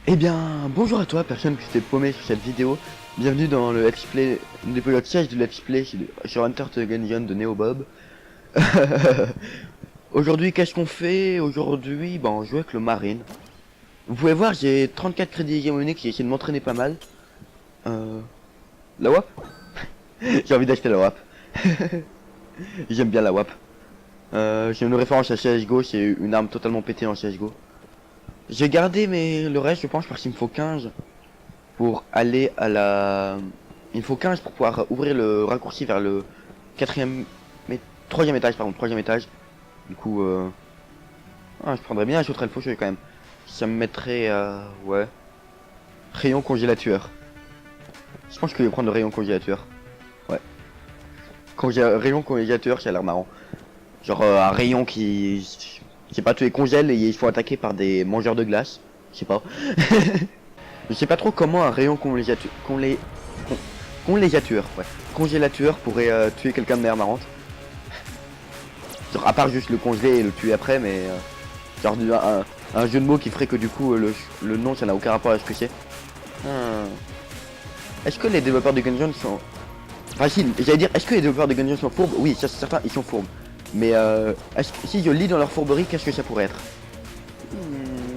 Eh bien, bonjour à toi, personne qui s'était paumé sur cette vidéo. Bienvenue dans le let's play, l'épisode 16 du let's play sur Hunter the Gungeon de Neobob. Aujourd'hui, qu'est-ce qu'on fait? Aujourd'hui, on joue avec le Marine. Vous pouvez voir, j'ai 34 crédits hégémoniques, j'ai essayé de m'entraîner pas mal. La WAP. J'ai envie d'acheter la WAP. J'aime bien la WAP. J'ai une référence à CSGO, c'est une arme totalement pétée en CSGO. J'ai gardé le reste, je pense, parce qu'il me faut 15 pour aller à la... Il me faut 15 pour pouvoir ouvrir le raccourci vers le troisième étage, pardon, troisième étage. Du coup, je prendrais bien un sauterelle faucheuse quand même. Ça me mettrait, ouais, rayon congélateur. Je pense que je vais prendre le rayon congélateur. Ouais. Rayon congélateur, ça a l'air marrant. Genre un rayon qui... Je sais pas, tu les congèles et ils se font attaquer par des mangeurs de glace. Je sais pas. Je sais pas trop comment un rayon congélateur pourrait tuer quelqu'un de manière marrante. Genre à part juste le congeler et le tuer après, mais genre un jeu de mots qui ferait que du coup le nom ça n'a aucun rapport avec ce que c'est. Est-ce que les développeurs de Gungeon sont... Enfin si, j'allais dire, est-ce que les développeurs de Gungeon sont fourbes? Oui, ça c'est certain, ils sont fourbes. Mais si je lis dans leur fourberie, qu'est-ce que ça pourrait être?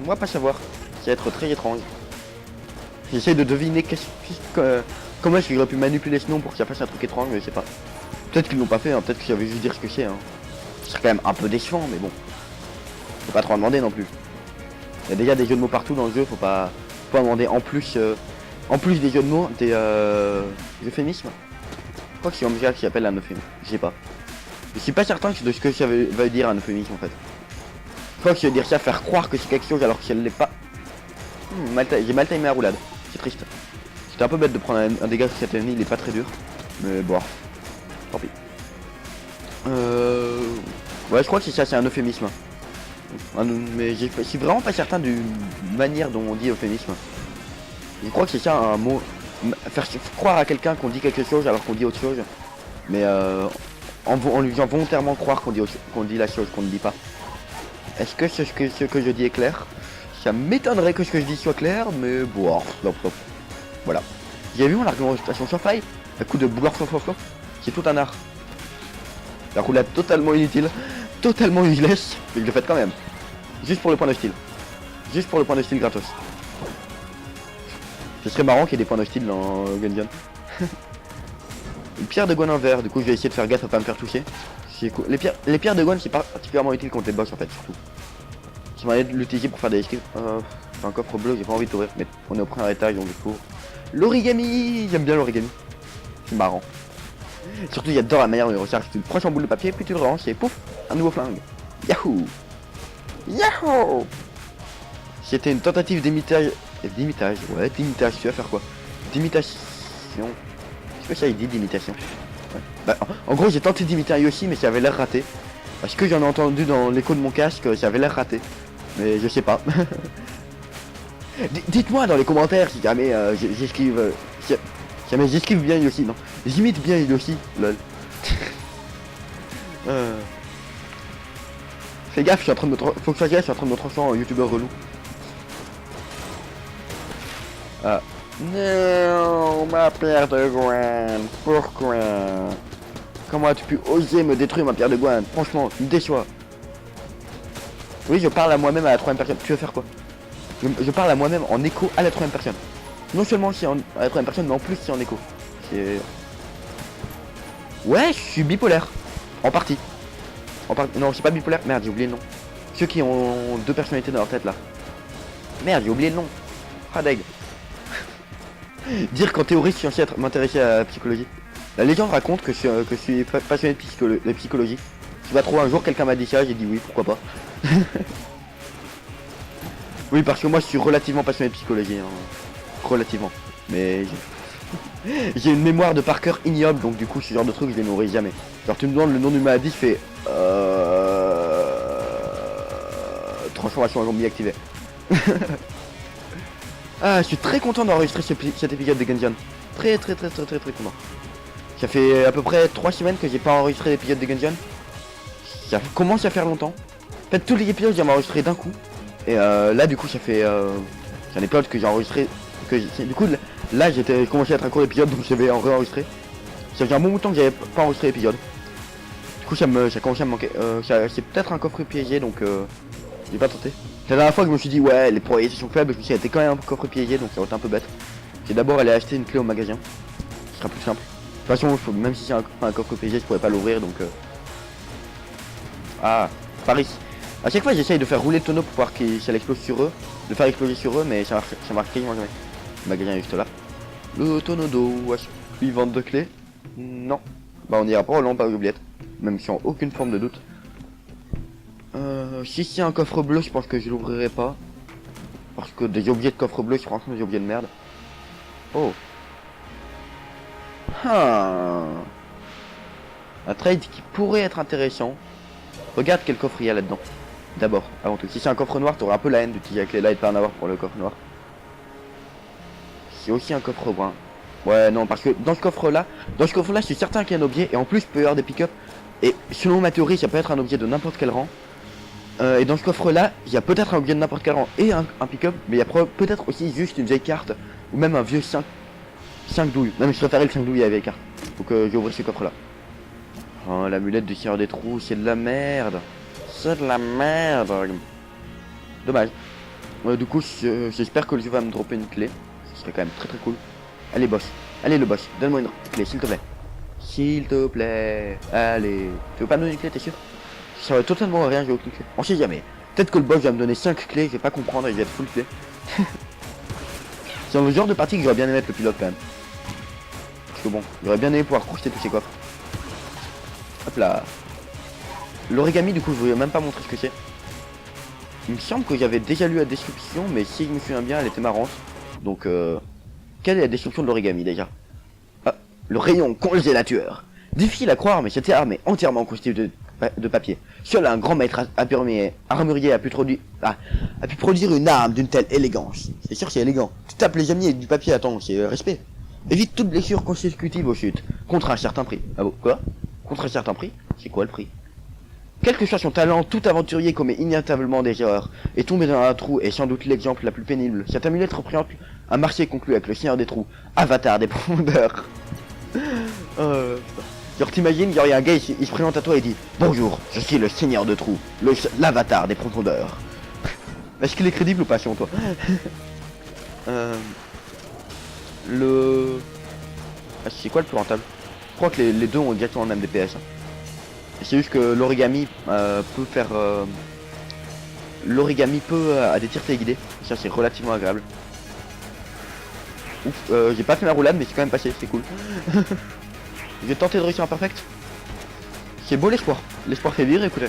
Moi pas savoir. Ça va être très étrange. J'essaie de deviner comment est-ce que j'aurais pu manipuler ce nom pour que ça fasse un truc étrange, mais je sais pas. Peut-être qu'ils l'ont pas fait, hein. Peut-être que j'avais juste dire ce que c'est. Hein. Ce serait quand même un peu décevant, mais bon. Faut pas trop en demander non plus. Il y a déjà des jeux de mots partout dans le jeu, faut pas demander en plus des jeux de mots, des euphémismes. Je crois que c'est Omega qui appelle un euphémisme, je sais pas. Je suis pas certain de ce que ça veut dire un euphémisme en fait. Je crois que ça veut dire ça, faire croire que c'est quelque chose alors que ça ne l'est pas. J'ai mal timé la roulade, c'est triste. C'était un peu bête de prendre un dégât sur cet ennemi, il est pas très dur. Mais bon, tant pis. Ouais, je crois que c'est ça, c'est un euphémisme. Mais je suis vraiment pas certain d'une manière dont on dit euphémisme. Je crois que c'est ça un mot. Faire croire à quelqu'un qu'on dit quelque chose alors qu'on dit autre chose. Mais en lui faisant volontairement croire qu'on dit la chose qu'on ne dit pas. Est-ce que ce que je dis est clair? Ça m'étonnerait que ce que je dis soit clair, mais bon, voilà. J'ai vu mon argumentation sur faille, un coup de bouloir flop, c'est tout un art. La roulade totalement inutile, totalement useless, mais je le fais quand même. Juste pour le point de style. Juste pour le point de style gratos. Ce serait marrant qu'il y ait des points de style dans Gungeon. Une pierre de Gwen en vert, du coup je vais essayer de faire gaffe à pas me faire toucher. Cool. Les pierres de Gwen c'est particulièrement utile contre les boss en fait, surtout. Ça m'a de l'utiliser pour faire des esquives. C'est un coffre bleu, j'ai pas envie de t'ouvrir, mais on est au premier étage donc du coup. L'origami, j'aime bien l'origami. C'est marrant. Surtout j'adore la manière dont il recharge. Tu le prends en boule de papier, puis tu le ranges et pouf, un nouveau flingue. Yahoo! Yahoo! C'était une tentative d'imitage. Ouais, d'imitage, tu vas faire quoi? D'imitation. Qu'est-ce que ça il dit d'imitation? Ouais. Bah, en gros j'ai tenté d'imiter un Yoshi mais ça avait l'air raté. Parce que j'en ai entendu dans l'écho de mon casque, ça avait l'air raté. Mais je sais pas. Dites-moi dans les commentaires si jamais j'esquive. Si jamais j'esquive bien Yoshi, non. J'imite bien Yoshi, lol. Fais gaffe, je suis en train de me faut que je fasse gaffe, je suis en train de me transformer en youtubeur relou. Non, ma pierre de Gwen, pourquoi? Comment as-tu pu oser me détruire ma pierre de Gwen? Franchement, tu me déçois. Oui, je parle à moi-même à la troisième personne. Tu veux faire quoi? Je parle à moi-même en écho à la troisième personne. Non seulement c'est à la troisième personne, mais en plus c'est en écho. C'est... Ouais, je suis bipolaire. En partie. Non, je suis pas bipolaire. Merde, j'ai oublié le nom. Ceux qui ont deux personnalités dans leur tête là. Merde, j'ai oublié le nom. Ah deg. Dire qu'en théorie je suis censé m'intéresser à la psychologie. La légende raconte que je suis passionné de psychologie. Je vais trouver un jour quelqu'un m'a dit ça, j'ai dit oui, pourquoi pas. Oui, parce que moi je suis relativement passionné de psychologie. Hein. Relativement. Mais j'ai une mémoire de par cœur ignoble, donc du coup ce genre de truc je les nourris jamais. Genre tu me demandes le nom d'une maladie, je fais transformation en zombie activée. Ah, je suis très content d'enregistrer cet épisode de Gungeon. Très content. Ça fait à peu près 3 semaines que j'ai pas enregistré l'épisode de Gungeon. Ça commence à faire longtemps. En fait, tous les épisodes, j'ai enregistré d'un coup. Et là, du coup, ça fait J'en ai plein que j'ai enregistré. Du coup, là, j'étais commencé à être un court épisode, donc je vais en réenregistrer. Ça faisait un bon bout de temps que j'avais pas enregistré l'épisode. Du coup, ça commençait à me manquer. C'est peut-être un coffre piégé, donc j'ai pas tenté. La dernière fois que je me suis dit, ouais, les probabilités sont faibles, je me suis dit, c'était quand même un coffre piégé, donc ça aurait été un peu bête. J'ai d'abord allé acheter une clé au magasin. Ce sera plus simple. De toute façon, même si c'est un coffre piégé, je pourrais pas l'ouvrir, donc Ah, Paris. À chaque fois, j'essaye de faire rouler le tonneau pour voir que ça explose sur eux, de faire exploser sur eux, mais ça marche quasiment jamais. Le magasin est juste là. Le tonneau d'eau, wesh. Ils vendent de clés? Non. Bah on ira pas au long par oubliette. Même sans aucune forme de doute. Si c'est un coffre bleu, je pense que je l'ouvrirai pas. Parce que des objets de coffre bleu, c'est franchement des objets de merde. Oh. Ah. Un trade qui pourrait être intéressant. Regarde quel coffre il y a là-dedans. D'abord, avant tout. Si c'est un coffre noir, t'auras un peu la haine d'utiliser la clé là et de pas en avoir pour le coffre noir. C'est aussi un coffre brun. Ouais, non, parce que dans ce coffre-là, je suis certain qu'il y a un objet, et en plus, il peut y avoir des pick-up. Et selon ma théorie, ça peut être un objet de n'importe quel rang. Et dans ce coffre-là, il y a peut-être un objet de n'importe quel rang et un pick-up, mais il y a peut-être aussi juste une vieille carte, ou même un vieux 5 douilles. Même je préférais le 5 douilles à la vieille carte. Faut que j'ouvre ce coffre-là. Oh, l'amulette du Seigneur des Trous, c'est de la merde. C'est de la merde. Dommage. Du coup, j'espère que le jeu va me dropper une clé. Ce serait quand même très très cool. Allez boss, allez le boss, donne-moi une clé s'il te plaît. S'il te plaît, allez. Tu veux pas me donner une clé, t'es sûr? Ça va totalement rien, j'ai aucune clé. On sait jamais. Peut-être que le boss va me donner 5 clés, je vais pas comprendre et je vais être full clé. C'est le genre de partie que j'aurais bien aimé être le pilote quand même. Parce que bon, j'aurais bien aimé pouvoir crocheter tous ces coffres. Hop là. L'origami du coup je voulais même pas montrer ce que c'est. Il me semble que j'avais déjà lu la description, mais si je me souviens bien elle était marrante. Donc quelle est la description de l'origami déjà? Ah, le rayon congélateur. Difficile à croire, mais cette arme est entièrement constituée de papier. Seul un grand maître armurier a pu produire une arme d'une telle élégance. C'est sûr c'est élégant. Tu tapes les amis avec du papier, attends, c'est respect. Évite toute blessure consécutive aux chutes. Contre un certain prix. Ah bon, quoi? Contre un certain prix? C'est quoi le prix? Quel que soit son talent, tout aventurier commet inévitablement des erreurs, et tomber dans un trou est sans doute l'exemple la plus pénible. Cette amulette représente un marché conclu avec le Seigneur des Trous, avatar des profondeurs. Genre t'imagines, genre y a un gars, il se présente à toi et dit « Bonjour, je suis le Seigneur de Trous, l'avatar des profondeurs. » Est-ce qu'il est crédible ou pas selon toi? C'est quoi le plus rentable? Je crois que les deux ont exactement le même DPS. C'est juste que l'origami peut faire... L'origami peut à des tirs téléguidés. Ça c'est relativement agréable. Ouf, j'ai pas fait ma roulade mais c'est quand même passé, c'est cool. Je vais tenter de réussir un perfect. C'est beau l'espoir. L'espoir fait vivre, écoutez.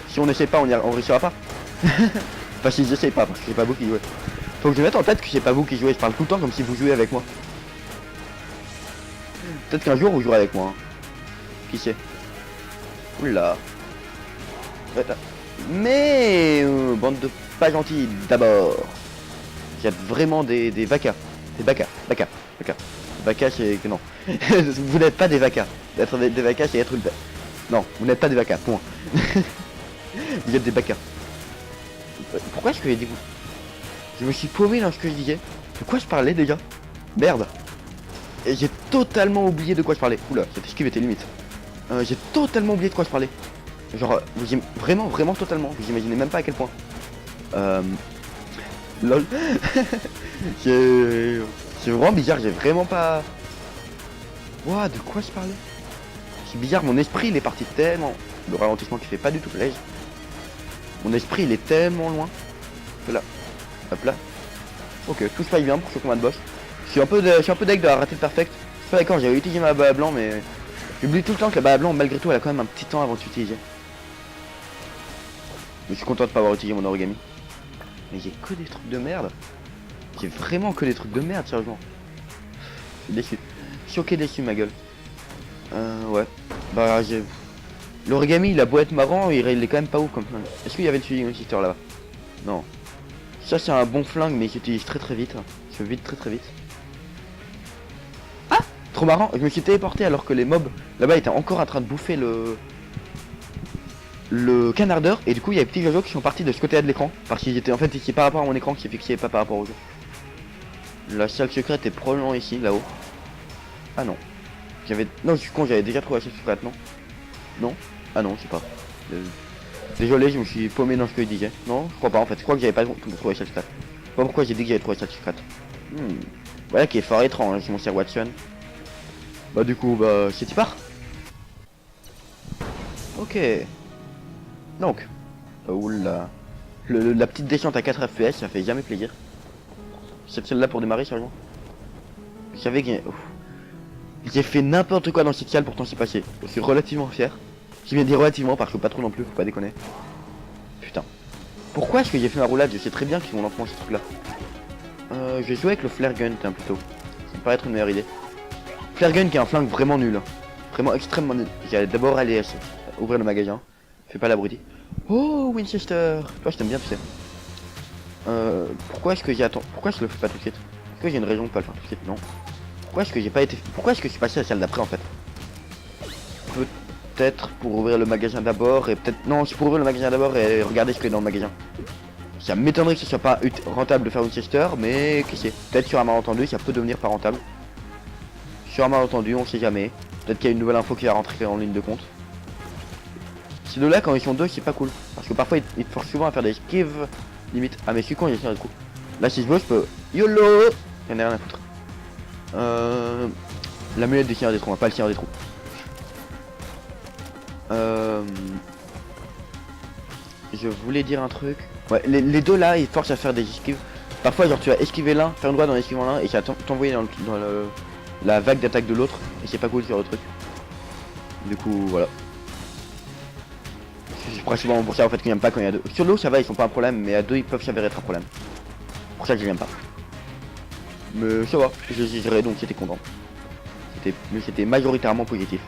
Si on n'essaie pas, on réussira pas. Enfin si j'essaie pas, parce que c'est pas vous qui jouez. Faut que je mette en tête que c'est pas vous qui jouez, je parle tout le temps comme si vous jouez avec moi. Peut-être qu'un jour vous jouerez avec moi. Hein. Qui sait? Oula. Mais bande de pas gentils d'abord. Il y a vraiment des vacas. Des vacas. Vacas c'est que non. Vous n'êtes pas des vacas. Être des vacas c'est être une... Non, vous n'êtes pas des vacas, point. Vous êtes des vacas. Pourquoi est-ce que j'ai dit vous? Je me suis paumé dans ce que je disais. De quoi je parlais déjà? Merde. Et j'ai totalement oublié de quoi je parlais. Oula, cette esquive était limite. J'ai totalement oublié de quoi je parlais. Genre, vraiment totalement. Vous imaginez même pas à quel point. Lol. C'est vraiment bizarre, j'ai vraiment pas... Ouah, de quoi je parlais? C'est bizarre, mon esprit il est parti tellement... Le ralentissement qui fait pas du tout plaisir. Mon esprit il est tellement loin. Là. Hop là. Ok, tout se passe bien pour ce combat de boss. Je suis un peu deg de rater le perfect. Je suis pas d'accord, j'avais utilisé ma balle blanc mais... J'oublie tout le temps que la balle blanc malgré tout elle a quand même un petit temps avant de s'utiliser. Mais je suis content de pas avoir utilisé mon origami. Mais j'ai que des trucs de merde. J'ai vraiment que des trucs de merde sérieusement. Je suis déçu. Choqué déçu ma gueule. Ouais. Bah j'ai... L'origami il a beau être marrant, il est quand même pas ouf comme flingue. Est-ce qu'il y avait le suivi sister là-bas? Non. Ça c'est un bon flingue mais il s'utilise très vite. Il se vide très vite. Ah! Trop marrant, je me suis téléporté alors que les mobs là-bas étaient encore en train de bouffer le... le canardeur et du coup il y a des petits oiseaux qui sont partis de ce côté-là de l'écran parce qu'ils étaient en fait ici par rapport à mon écran qui est fixé pas par rapport aux jeux. La salle secrète est probablement ici, là-haut. Ah non. Non, je suis con, j'avais déjà trouvé la salle secrète, non? Non? Ah non, je sais pas. Désolé, je me suis paumé dans ce que je disais. Non, je crois pas en fait. Je crois que j'avais pas trouvé la salle secrète. Je sais pas pourquoi j'ai dit que j'avais trouvé la salle secrète. Voilà qui est fort étrange, mon cher Watson. Bah du coup, bah c'est y part. Ok. Donc. Oula. La petite descente à 4 FPS, ça fait jamais plaisir. C'est celle-là pour démarrer, sérieusement. Je savais que j'ai fait n'importe quoi dans cette salle, pourtant c'est passé. Je suis relativement fier. Je viens de dire relativement parce que pas trop non plus, faut pas déconner. Putain. Pourquoi est-ce que j'ai fait ma roulade? Je sais très bien qu'ils vont lancer ce truc là. Je vais jouer avec le flare gun plutôt. Ça me paraît être une meilleure idée. Flare gun qui est un flingue vraiment nul. Vraiment extrêmement nul. J'allais d'abord aller ouvrir le magasin. Fais pas l'abruti. Oh Winchester. Toi je t'aime bien tu sais. Pourquoi est-ce que pourquoi je le fais pas tout de suite? Est-ce que j'ai une raison de pas le faire tout de suite? Non. Pourquoi est-ce que j'ai pas été... Pourquoi est-ce que je suis passé à la salle d'après en fait? Peut-être pour ouvrir le magasin d'abord et peut-être... Non, c'est pour ouvrir le magasin d'abord et regarder ce qu'il y a dans le magasin. Ça m'étonnerait que ce soit pas rentable de faire Winchester, mais qui sait? Peut-être sur un malentendu, ça peut devenir pas rentable. Sur un malentendu, on sait jamais. Peut-être qu'il y a une nouvelle info qui va rentrer en ligne de compte. Ces deux-là, quand ils sont deux, c'est pas cool. Parce que parfois, ils te forcent souvent à faire des esquives. Limite. Ah, mais je suis con, il y a tiré le coup. Là, si je veux, je peux... YOLO! J'en ai rien à foutre. L'amulette du tireur des trous, on va pas le tireur des trous. Je voulais dire un truc. Ouais, les deux là, ils forcent à faire des esquives. Parfois, genre, tu vas esquiver l'un, faire une droite dans l'esquivant l'un, et ça va t'envoyer dans la vague d'attaque de l'autre. Et c'est pas cool sur le truc. Du coup, voilà. Je crois souvent pour ça en fait qu'ils n'aiment pas quand il y a deux. Sur l'eau, ça va, ils sont pas un problème, mais à deux, ils peuvent s'avérer être un problème. Pour ça que je l'aime pas. Mais ça va, je dirais donc j'étais content. C'était majoritairement positif.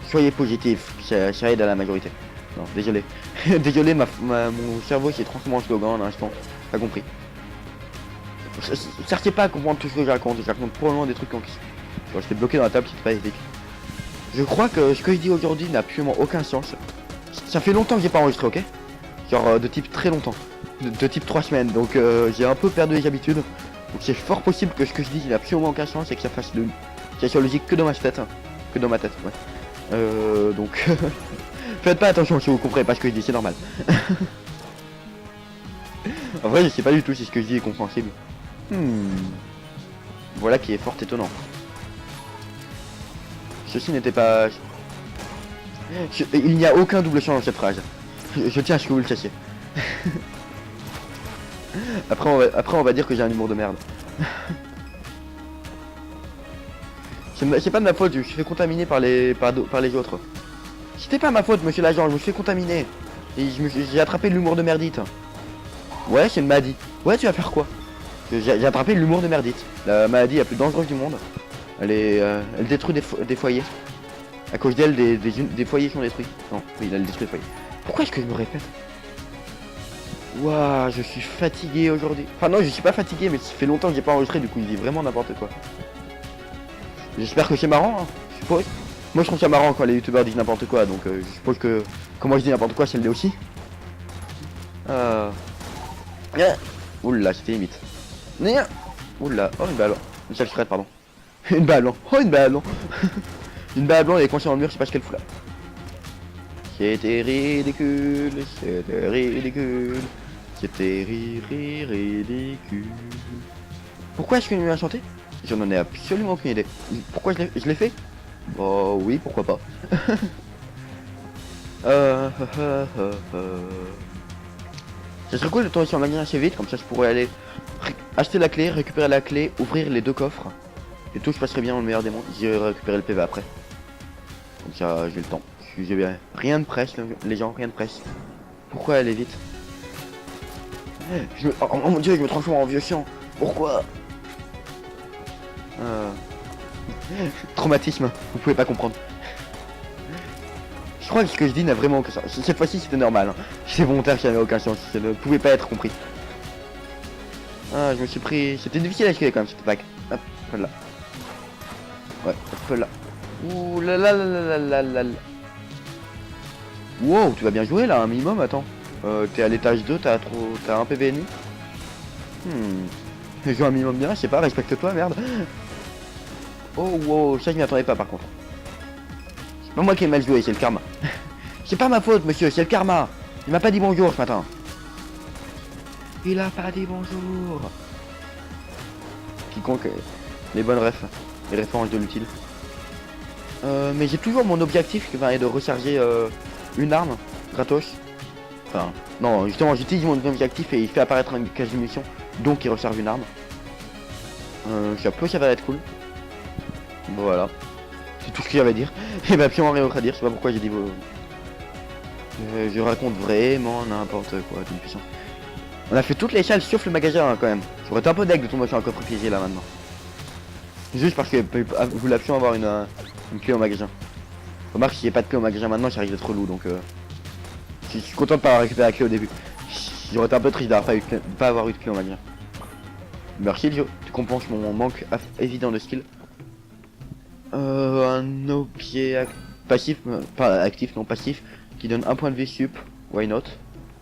Soyez positif, ça aide à la majorité. Non, désolé. Désolé, mon cerveau s'est transformé en slogan en un instant. Pas compris. Cherchez pas à comprendre tout ce que je raconte probablement des trucs qui ont... J'étais bloqué dans la table, c'était pas éthique. Je crois que ce que je dis aujourd'hui n'a absolument aucun sens. Ça fait longtemps que j'ai pas enregistré, ok? Genre de type très longtemps. De type 3 semaines, donc j'ai un peu perdu les habitudes. Donc c'est fort possible que ce que je dis n'a absolument aucun sens et que ça soit logique que dans ma tête. Hein. Que dans ma tête, ouais. Donc... Faites pas attention si vous comprenez pas ce que je dis, c'est normal. En vrai, je sais pas du tout si ce que je dis est compréhensible. Voilà qui est fort étonnant. Ceci n'était pas... Il n'y a aucun double sens dans cette phrase. Je tiens à ce que vous le sachiez. Après, on va dire que j'ai un humour de merde. C'est pas de ma faute, je me suis fait contaminer par les autres. C'était pas ma faute, monsieur l'agent, je me suis fait contaminer. Et j'ai attrapé l'humour de merdite. Ouais, c'est une maladie. Ouais, tu vas faire quoi? J'ai attrapé l'humour de merdite. La maladie la plus dangereuse du monde. Elle détruit des foyers. À cause d'elle, des foyers sont détruits. Non, oui, elle détruit des foyers. Pourquoi est-ce que je me répète? Waouh, je suis fatigué aujourd'hui. Enfin non, je suis pas fatigué, mais ça fait longtemps que j'ai pas enregistré, du coup il dit vraiment n'importe quoi. J'espère que c'est marrant, hein, je suppose. Moi je trouve ça marrant quand les youtubeurs disent n'importe quoi, donc je suppose que quand moi je dis n'importe quoi, c'est le aussi. Oula, c'était limite. Oula, oh une balle. Une salle secrète, pardon. Une balle, oh une balle. Une balle blanche, elle est coincée dans le mur, je sais pas ce qu'elle fout là. C'était ridicule, c'était ridicule. C'était ridicule. Pourquoi est-ce que nous a chanté? J'en ai absolument aucune idée. Pourquoi je l'ai fait? Bah oui, pourquoi pas. Ça serait cool de tomber sur un magasin assez vite, comme ça je pourrais aller acheter la clé, récupérer la clé, ouvrir les deux coffres. Et tout se passerait bien dans le meilleur des mondes. J'irai récupérer le PV après. Comme ça j'ai le temps. J'ai bien. Rien de presse les gens, rien de presse. Pourquoi aller vite? Oh mon dieu, je me transforme en vieux chiant. Pourquoi? Traumatisme, vous pouvez pas comprendre. Je crois que ce que je dis n'a vraiment aucun sens. Cette fois-ci c'était normal. Hein. C'est volontaire, ça n'avait aucun sens. Ça ne pouvait pas être compris. Ah, je me suis pris... C'était difficile à esquiver quand même cette attaque. Hop, là. Ouais, hop là. Ouh là là là là là là là. Wow, tu vas bien jouer là, un minimum, attends. T'es à l'étage 2, t'as un PV ennemi. Je joue un minimum bien, je sais pas, respecte-toi, merde. Oh wow, ça je m'y attendais pas par contre. C'est pas moi qui ai mal joué, c'est le karma. C'est pas ma faute, monsieur, c'est le karma. Il m'a pas dit bonjour ce matin. Il a pas dit bonjour. Quiconque les bonnes refs, les références de l'utile. Mais j'ai toujours mon objectif qui va être de recharger une arme gratos. Enfin, non, justement, j'utilise mon objectif et il fait apparaître une cache de munitions, donc il recharge une arme. Ça va être cool. Voilà. C'est tout ce qu'il y avait à dire. Et bah, plus rien d'autre à dire, je sais pas pourquoi j'ai dit vos... je raconte vraiment n'importe quoi, d'une puissance. On a fait toutes les salles sauf le magasin hein, quand même. J'aurais été un peu deg de tomber sur un coffre piégé là maintenant. Juste parce que je voulais absolument avoir une clé au magasin. Remarque, s'il n'y a pas de clé au magasin maintenant, ça risque d'être relou donc je suis content de pas avoir récupéré la clé au début. J'aurais été un peu triste d'avoir pas avoir eu de clé au magasin. Merci Joe, tu compenses mon manque évident de skill. Un objet passif, pas actif, non passif, qui donne un point de vie sup, why not.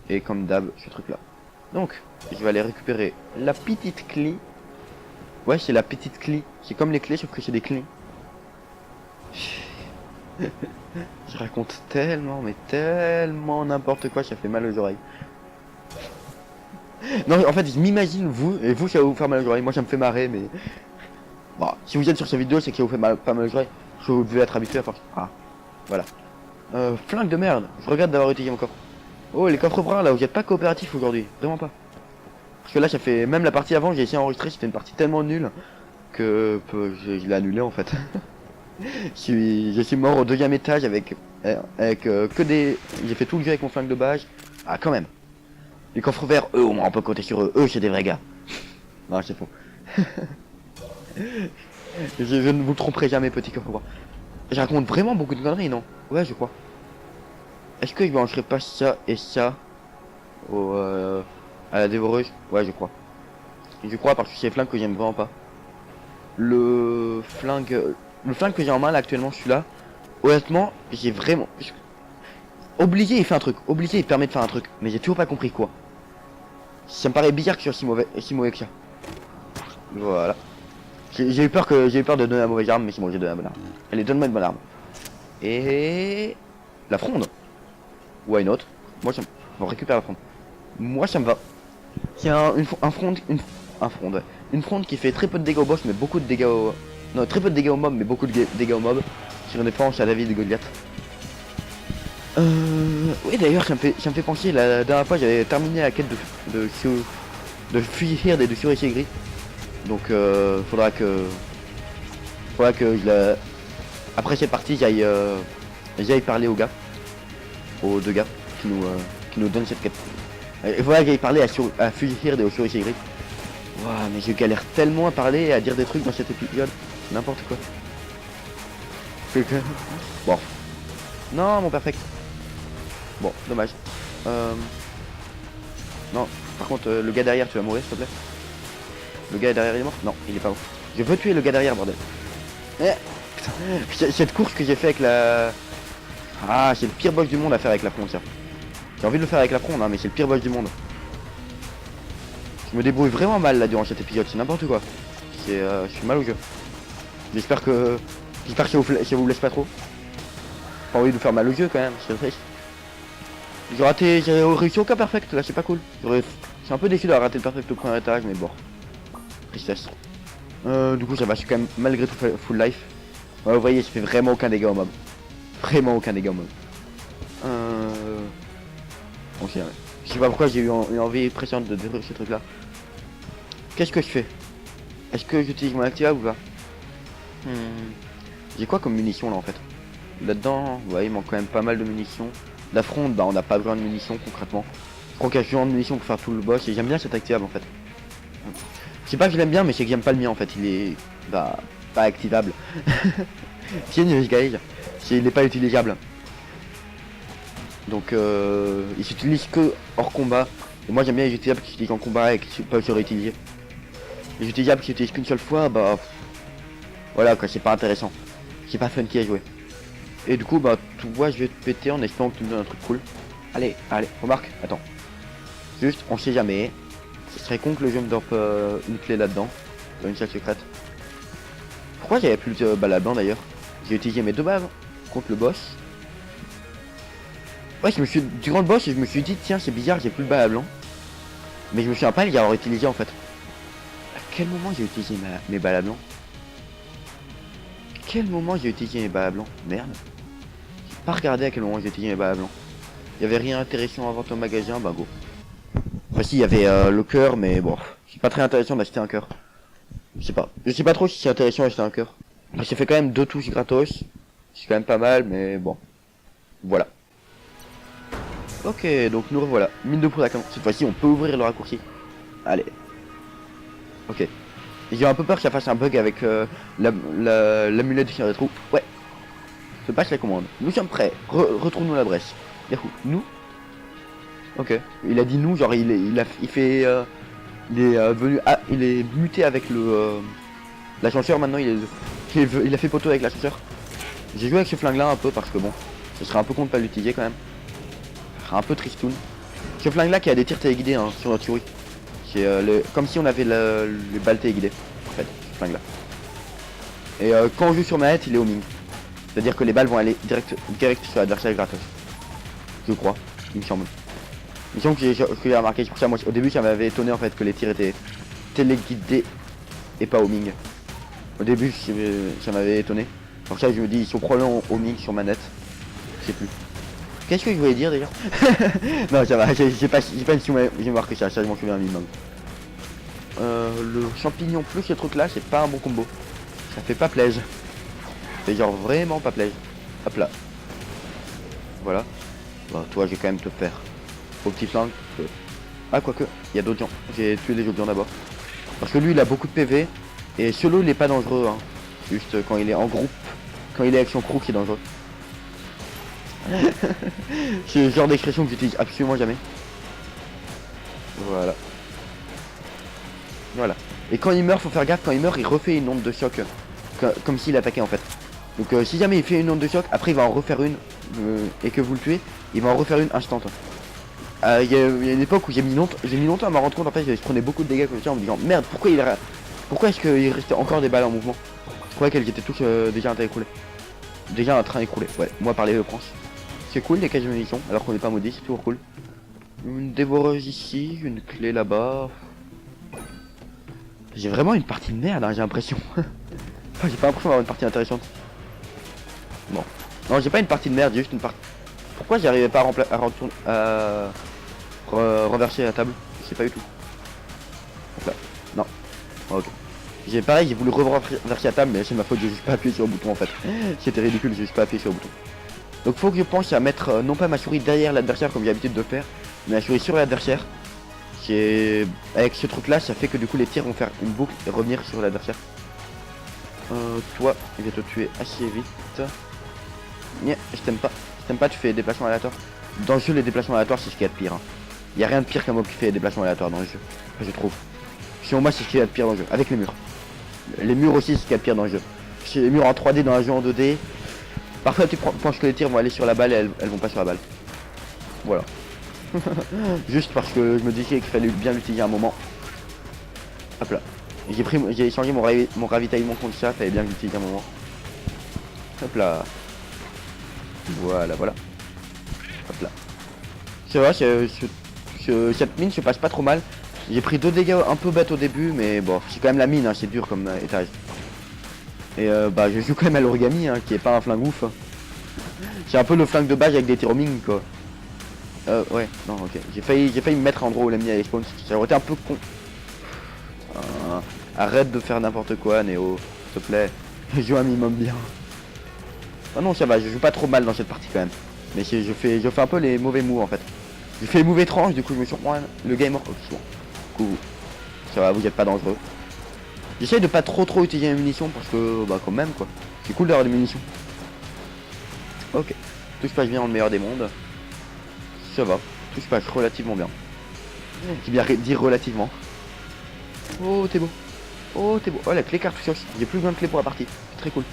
Et comme d'hab, ce truc là. Donc, je vais aller récupérer la petite clé. Ouais, c'est la petite clé. C'est comme les clés, sauf que c'est des clés. Je raconte tellement, mais tellement n'importe quoi, ça fait mal aux oreilles. Non, en fait, je m'imagine vous, et vous, ça va vous faire mal aux oreilles. Moi, ça me fait marrer, mais... Bon, si vous êtes sur cette vidéo, c'est que ça vous fait pas mal aux oreilles. Vous devez être habitué à force. Ah, voilà. Flingue de merde. Je regrette d'avoir utilisé mon coffre. Oh, les coffres bruns, là, vous êtes pas coopératifs aujourd'hui. Vraiment pas. Parce que là, ça fait... Même la partie avant, j'ai essayé d'enregistrer, c'était une partie tellement nulle que je l'ai annulé en fait. Je suis mort au deuxième étage avec que des... J'ai fait tout le jeu avec mon flingue de base. Ah, quand même. Les coffres verts, eux, on peut compter sur eux. Eux, c'est des vrais gars. Non, c'est faux. je ne vous tromperai jamais, petit coffre brun. Je raconte vraiment beaucoup de conneries, non? Ouais, je crois. Est-ce que je brancherai pas ça et ça à la dévoreuse? Ouais, je crois. Je crois parce que c'est les flingues que j'aime vraiment pas. Le flingue que j'ai en main là actuellement, celui-là, honnêtement, j'ai vraiment... Obligé il fait un truc, obligé il permet de faire un truc, mais j'ai toujours pas compris quoi. Ça me paraît bizarre que ce soit si mauvais que ça. Voilà. J'ai eu peur de donner la mauvaise arme, mais c'est bon, j'ai donné la bonne arme. Allez, donne-moi une bonne arme. Et la fronde. Why not? Moi ça me... On récupère la fronde. Moi ça me va. C'est une fronde qui fait très peu de dégâts au boss mais beaucoup de dégâts au... Non, très peu de dégâts au mob mais beaucoup de dégâts au mob. Sur une défense à David et Goliath. Oui d'ailleurs ça me fait penser, la dernière fois j'avais terminé la quête de Fuir et de Sur Gris. Donc faudra que je la... Après cette partie j'aille parler aux gars. Aux deux gars qui nous donnent cette quête. Et voilà que j'aille parler à Fuir et au Sur Gris. Waouh, mais je galère tellement à parler et à dire des trucs dans cet épisode. N'importe quoi. Bon. Non, mon perfect. Bon, dommage. Non, par contre, le gars derrière, tu vas mourir, s'il te plaît. Le gars derrière, il est mort? Non, il est pas mort. Je veux tuer le gars derrière, bordel. Putain, cette course que j'ai fait avec la... Ah, c'est le pire boss du monde à faire avec la fronde, ça. J'ai envie de le faire avec la fronde, hein, mais c'est le pire boss du monde. Je me débrouille vraiment mal là durant cet épisode, c'est n'importe quoi. Je suis mal au jeu. J'espère que ça vous blesse pas trop. Pas envie de vous faire mal au jeu quand même, c'est triste. J'ai réussi aucun perfect là, c'est pas cool. Je suis un peu déçu d'avoir raté le perfect au premier étage, mais bon. Tristesse. Du coup ça va, je suis quand même malgré tout full life. Ouais, vous voyez, je fais vraiment aucun dégât au mob. Vraiment aucun dégât au mob. Bon, je sais pas pourquoi j'ai eu une envie pressante de détruire ce truc là. Qu'est-ce que je fais? Est-ce que j'utilise mon activable ou pas? J'ai quoi comme munitions là en fait? Là-dedans, ouais, il manque quand même pas mal de munitions. La fronde, bah on n'a pas besoin de munitions concrètement. Je crois qu'il y a suffisamment de munitions pour faire tout le boss et j'aime bien cet activable en fait. C'est pas que je l'aime bien, mais c'est que j'aime pas le mien en fait. Il est bah pas activable. C'est une guys, il n'est pas utilisable. Donc il s'utilise que hors combat. Et moi j'aime bien les utilisables qui s'utilisent en combat et qui peuvent se réutiliser. Les utilisables qui s'utilisent qu'une seule fois, bah voilà quoi, c'est pas intéressant. C'est pas funky à jouer. Et du coup, bah, tu vois, je vais te péter en espérant que tu me donnes un truc cool. Allez, allez, remarque, attends. Juste, on sait jamais. Ce serait con que le jeu me dump une clé là-dedans. Dans une salle secrète. Pourquoi j'avais plus de balles à blanc d'ailleurs? J'ai utilisé mes 2 balles contre le boss. Ouais, je me suis... durant le boss, je me suis dit, tiens, c'est bizarre, j'ai plus de balles à blanc. Mais je me souviens pas les avoir utilisé en fait. À quel moment j'ai utilisé mes balles à blanc? Quel moment j'ai utilisé mes balles à blanc? Merde. J'ai pas regardé à quel moment j'ai utilisé mes balles à blanc. Il y avait rien intéressant à vendre au magasin, bah go. Enfin si, il y avait le cœur, mais bon, c'est pas très intéressant d'acheter un cœur. Je sais pas trop si c'est intéressant d'acheter un cœur. J'ai fait quand même 2 touches gratos. C'est quand même pas mal, mais bon. Voilà. Ok, donc nous revoilà. Mine de poudre à canon. Cette fois-ci, on peut ouvrir le raccourci. Allez. Ok. J'ai un peu peur que ça fasse un bug avec l'amulette qui des trous. Ouais. Je passe la commande. Nous sommes prêts. Retrouve-nous la Bresse. Nous. Ok. Il a dit nous, genre il fait... il est venu... Ah, il est muté avec le... l'ascenseur maintenant, il a fait poteau avec l'ascenseur. J'ai joué avec ce flingue là un peu parce que bon, ce serait un peu con de pas l'utiliser quand même. Ce serait un peu tristoun. Ce flingue là qui a des tirs téléguidés hein, sur notre souris. C'est comme si on avait les balles téléguidées en fait, ce flingue là. Et quand on joue sur manette, il est homing. C'est-à-dire que les balles vont aller direct sur l'adversaire gratos. Je crois, il me semble. Il me semble que j'ai remarqué, c'est pour ça moi au début ça m'avait étonné en fait que les tirs étaient téléguidés et pas homing. Au début ça m'avait étonné. Pour ça je me dis ils sont probablement homing sur manette. Je sais plus. Qu'est-ce que je voulais dire d'ailleurs? Non ça va, j'ai pas j'ai marqué ça, je m'en souviens un minimum. Le champignon plus ce truc là c'est pas un bon combo. Ça fait pas plaisir. C'est genre vraiment pas plaisir. Hop là. Voilà. Bah toi je vais quand même te faire. Au petit flingue. Ah quoique, il y a d'autres gens. J'ai tué des gens d'abord. Parce que lui il a beaucoup de PV. Et solo il est pas dangereux hein. Juste quand il est en groupe. Quand il est avec son crew qui est dangereux. C'est le genre d'expression que j'utilise absolument jamais. Voilà. Voilà. Et quand il meurt, faut faire gaffe, quand il meurt, il refait une onde de choc. Comme s'il attaquait en fait. Donc si jamais il fait une onde de choc, après il va en refaire une. Et que vous le tuez, il va en refaire une instant. Il y a une époque où j'ai mis longtemps à me rendre compte en fait, je prenais beaucoup de dégâts comme ça en me disant merde, pourquoi est-ce qu'il restait encore des balles en mouvement? Je croyais qu'elles étaient toutes déjà écoulées. Déjà un train écroulé, ouais, moi parler le prince. C'est cool les cages de munitions, alors qu'on n'est pas maudit, c'est toujours cool. Une dévoreuse ici, une clé là-bas. J'ai vraiment une partie de merde, hein, j'ai l'impression. Enfin, j'ai pas l'impression d'avoir une partie intéressante. Bon. Non, j'ai pas une partie de merde, j'ai juste une partie... Pourquoi j'arrivais pas à renverser la table? Je sais pas du tout. Donc là. Non. Oh, ok. J'ai voulu renverser la table, mais c'est ma faute, j'ai juste pas appuyé sur le bouton en fait. C'était ridicule, j'ai juste pas appuyé sur le bouton. Donc faut que je pense à mettre non pas ma souris derrière l'adversaire comme j'ai l'habitude de faire, mais la souris sur l'adversaire. Avec ce truc là, ça fait que du coup les tirs vont faire une boucle et revenir sur l'adversaire. Toi, il va te tuer assez vite. Yeah, je t'aime pas. Je t'aime pas, tu fais des déplacements aléatoires. Dans le jeu, les déplacements aléatoires, c'est ce qu'il y a de pire. Hein. Il y a rien de pire qu'un mob qui fait des déplacements aléatoires dans le jeu. Enfin, je trouve. Selon moi, c'est ce qu'il y a de pire dans le jeu. Avec les murs. Les murs aussi, c'est ce qu'il y a de pire dans le jeu. C'est les murs en 3D dans un jeu en 2D. Parfois, tu penses que les tirs vont aller sur la balle et elles vont pas sur la balle. Voilà. Juste parce que je me disais qu'il fallait bien l'utiliser à un moment. Hop là. J'ai échangé mon ravitaillement contre ça, fallait bien l'utiliser à un moment. Hop là. Voilà, voilà. Hop là. C'est vrai, cette mine se passe pas trop mal. J'ai pris 2 dégâts un peu bêtes au début, mais bon, c'est quand même la mine, hein, c'est dur comme étage. Et bah, je joue quand même à l'origami, hein, qui est pas un flingue ouf. C'est un peu le flingue de base avec des tirs homing, quoi. Ouais, non, ok. J'ai failli me mettre en gros l'ami à l'expawn, ça aurait été un peu con. Arrête de faire n'importe quoi, Néo, s'il te plaît. Je joue un minimum bien. Ah non, ça va, je joue pas trop mal dans cette partie quand même. Mais je fais un peu les mauvais moves en fait. Je fais les moves étranges, du coup je me surprends. Le game mort. Ok, cool. Ça va, vous êtes pas dangereux. J'essaye de pas trop utiliser les munitions parce que bah quand même quoi. C'est cool d'avoir des munitions. Ok. Tout se passe bien dans le meilleur des mondes. Ça va. Tout se passe relativement bien. J'ai bien dit relativement. Oh t'es beau. Oh t'es beau. Oh la clé cartouche. J'ai plus besoin de clé pour la partie. C'est très cool.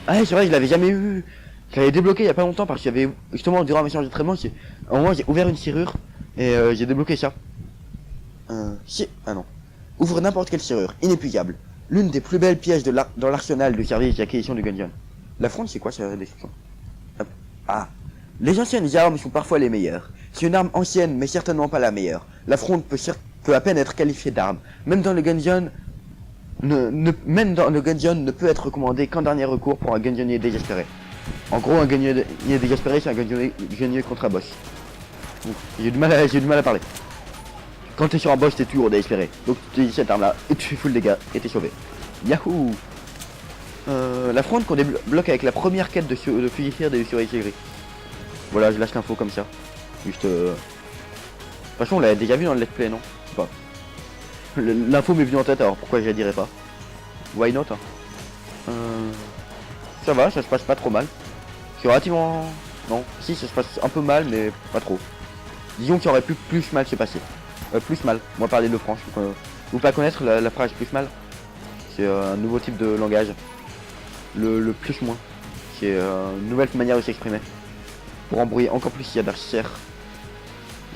Ah c'est vrai, je l'avais jamais eu. J'avais débloqué il y a pas longtemps parce qu'il y avait justement durant mes séances d'entraînement, à un moment j'ai ouvert une serrure et j'ai débloqué ça. Ah non. Ouvre n'importe quelle serrure, inépuisable. L'une des plus belles pièces dans l'arsenal du service d'acquisition du Gungeon. La fronde, c'est quoi cette description? Ah. Les anciennes armes sont parfois les meilleures. C'est une arme ancienne, mais certainement pas la meilleure. La fronde peut à peine être qualifiée d'arme. Même dans le Gungeon, ne peut être recommandé qu'en dernier recours pour un Gungeonier désespéré. En gros, un Gungeonier désespéré, c'est un Gungeonier contre un boss. J'ai du mal à parler. Quand t'es sur un boss, t'es toujours désespéré. Donc tu utilises cette arme là et tu fais full dégâts et t'es sauvé. Yahoo. La fronde qu'on débloque avec la première quête de fusil des gris. Voilà, je lâche l'info comme ça. Juste de toute façon, on l'a déjà vu dans le let's play, non? Je sais pas. L'info m'est venue en tête, alors pourquoi je la dirais pas? Why not hein. Ça va, ça se passe pas trop mal. C'est relativement... Non, si, ça se passe un peu mal, mais pas trop. Disons qu'il aurait pu plus mal se passer. Plus mal, moi parler le franche. Vous pas connaître la phrase plus mal? C'est un nouveau type de langage. Le plus moins. C'est une nouvelle manière de s'exprimer. Pour embrouiller encore plus s'il y a d'archères.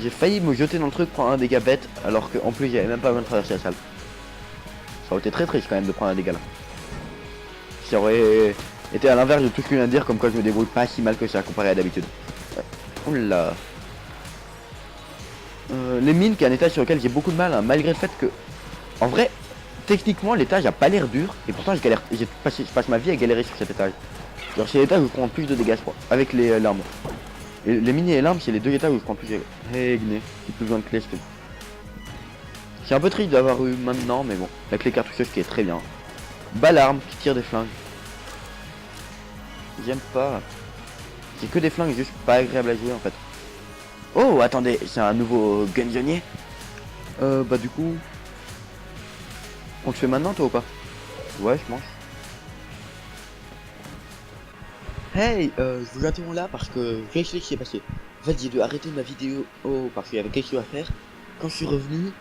J'ai failli me jeter dans le truc, prendre un dégât bête, alors qu'en plus j'avais même pas besoin de traverser la salle. Ça aurait été très triste quand même de prendre un dégât là. Ça aurait été à l'inverse de tout ce que je viens de dire, comme quoi je me débrouille pas si mal que ça comparé à d'habitude. Oula. Les mines, qui est un étage sur lequel j'ai beaucoup de mal, hein, malgré le fait que... En vrai, techniquement l'étage a pas l'air dur, et pourtant je passe ma vie à galérer sur cet étage. Genre c'est l'étage où je prends plus de dégâts je crois, avec les larmes. Et les mini et l'arme, c'est les deux étages où je prends plus de dégâts. Hey, Gné, j'ai plus besoin de clés, c'est tout. C'est un peu triste d'avoir eu maintenant, mais bon, la clé cartoucheuse qui est très bien. Balarme qui tire des flingues. J'aime pas. C'est que des flingues juste pas agréables à jouer en fait. Oh, attendez, c'est un nouveau Gungeonier. Bah du coup... On le fait maintenant toi ou pas? Ouais, je mange. Hey, je vous interromps là parce que je vais expliquer ce qui s'est passé. En fait, j'ai dû arrêter ma vidéo parce qu'il y avait quelque chose à faire. Quand je suis revenu,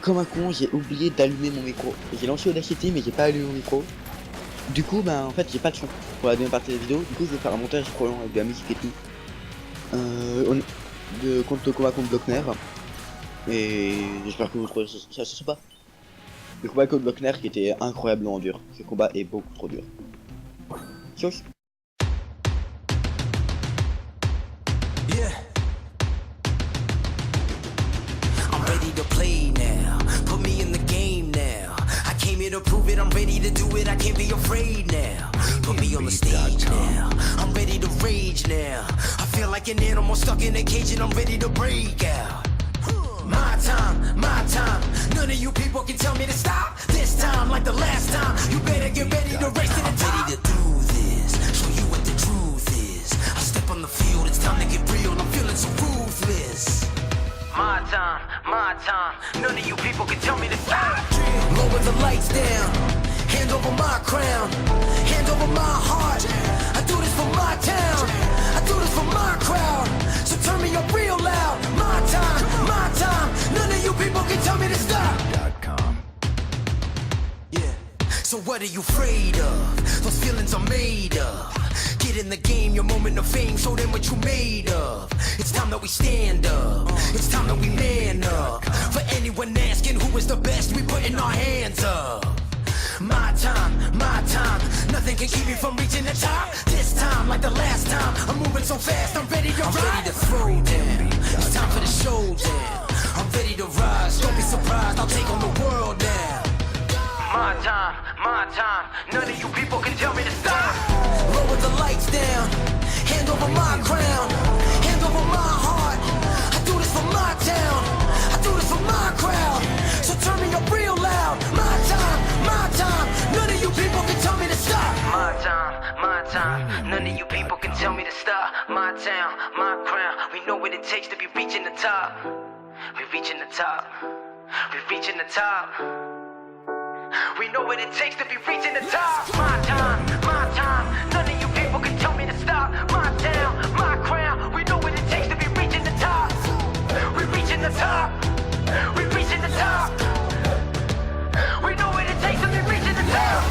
comme un con, j'ai oublié d'allumer mon micro. J'ai lancé Audacity mais j'ai pas allumé mon micro. Du coup, bah en fait, j'ai pas de son pour la deuxième partie de la vidéo. Du coup, je vais faire un montage trop long avec de la musique et tout. De combat contre Blockner. Et j'espère que vous trouvez ça sympa. Le combat contre Blockner qui était incroyablement dur. Ce combat est beaucoup trop dur. Tchuss. Yeah, I'm ready to play now. Put me in the game now. I came here to prove it. I'm ready to do it. I can't be afraid now. Put me on the stage now. I'm ready to rage now. I feel like an animal stuck in a cage and I'm ready to break out. My time, my time. None of you people can tell me to stop. This time, like the last time, you better get ready to race to the top. I'm ready to do this. Show you what the truth is. I step on the field, it's time to get real. I'm feeling so ruthless. My time. None of you people can tell me to stop. Lower the lights down. Hand over my crown. Hand over my heart. I do this for my town. I do this for my crowd. So turn me up real loud. My time. None of you people can tell me to stop. Yeah. So what are you afraid of? Those feelings are made of. Get in the game, your moment of fame, show them what you made of. It's time that we stand up. It's time that we man up. For anyone asking who is the best, we putting our hands up. My time. Nothing can keep me from reaching the top. This time, like the last time, I'm moving so fast, I'm ready to throw down. It's time for the showdown. I'm ready to rise, don't be surprised, I'll take on the world now. My time, none of you people can tell me to stop. Lower the lights down, hand over my crown, hand over my heart. I do this for my town, I do this for my crowd. So turn me up real loud. My time, none of you people can tell me to stop. My time, none of you people can tell me to stop. My town, my crown, we know what it takes to be reaching the top. We're reaching the top, we're reaching the top. We know what it takes to be reaching the top. My time, none of you people can tell me to stop. My town, my crown, we know what it takes to be reaching the top. We're reaching the top, we're reaching the top. We know what it takes to be reaching the top.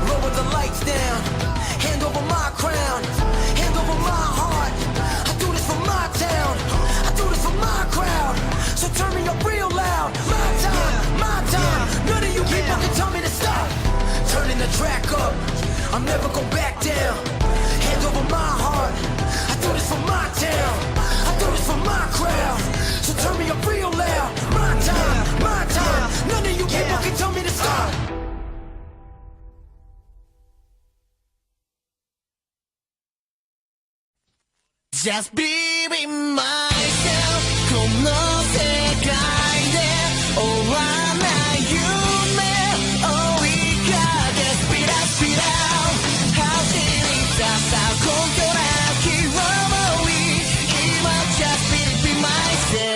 Lower the lights down, hand over my crown, hand over I'm never gonna back down. Hand over my heart. I do this for my town. I do this for my crowd. So turn me up real loud. My time, my time. None of you people can tell me to stop. Just be with myself この世界で終わらない夢追いかけ Speed up, speed up 走り出した根拠なき想い今 Just be with myself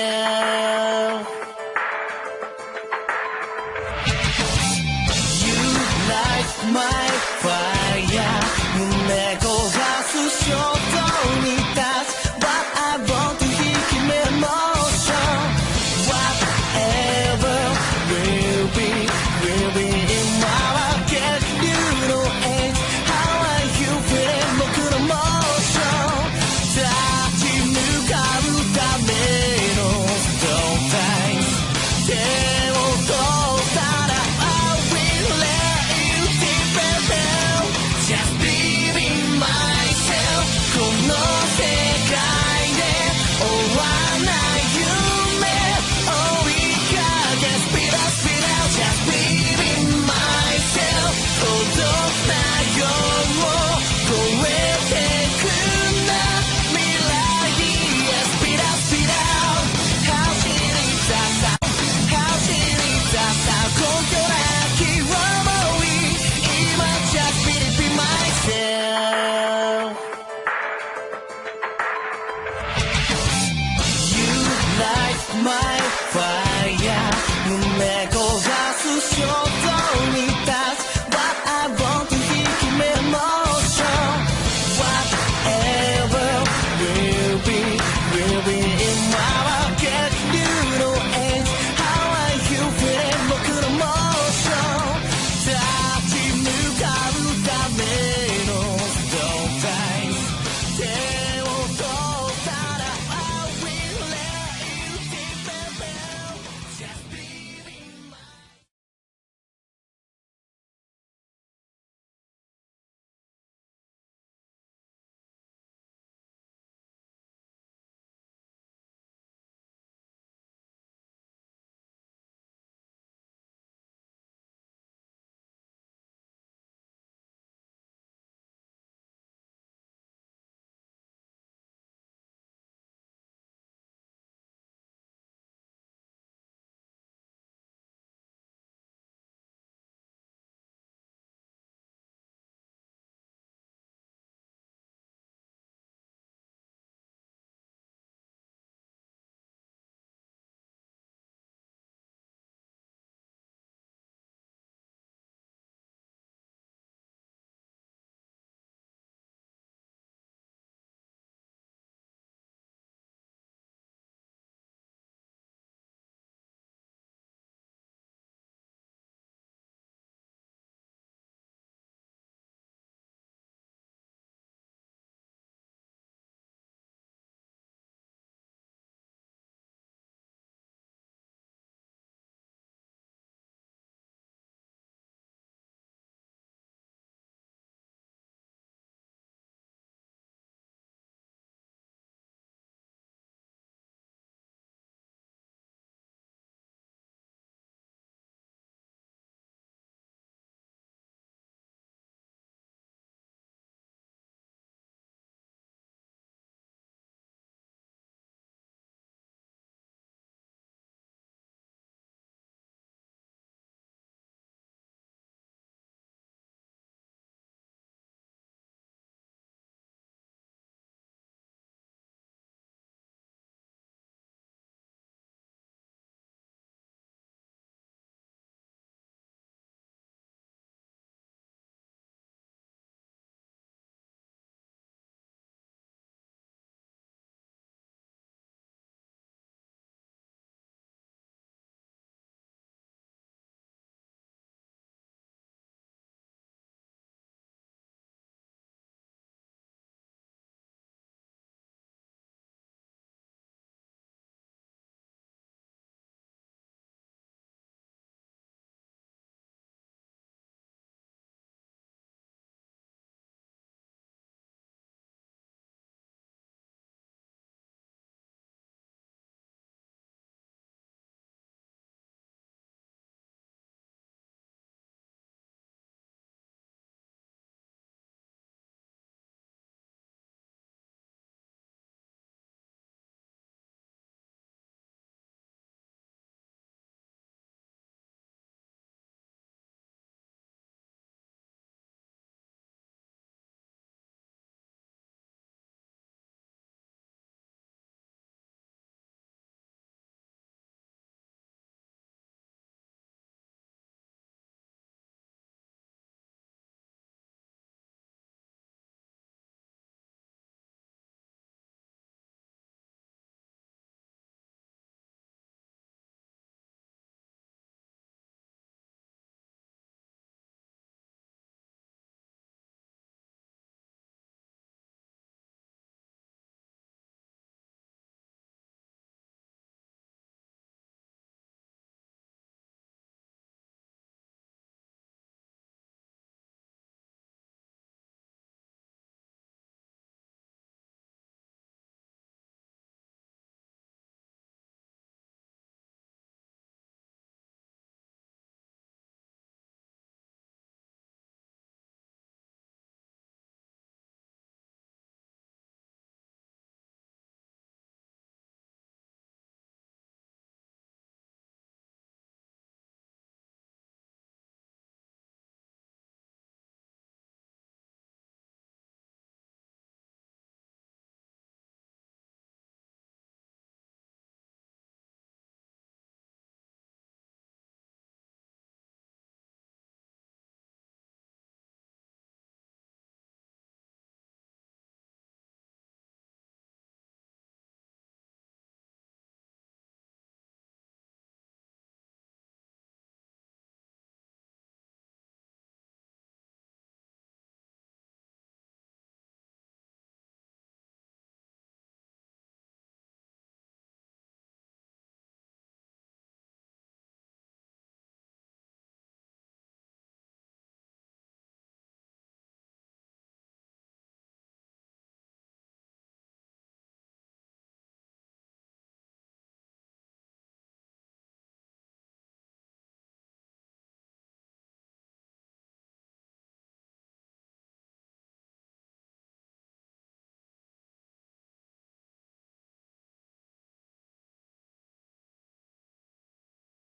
You light my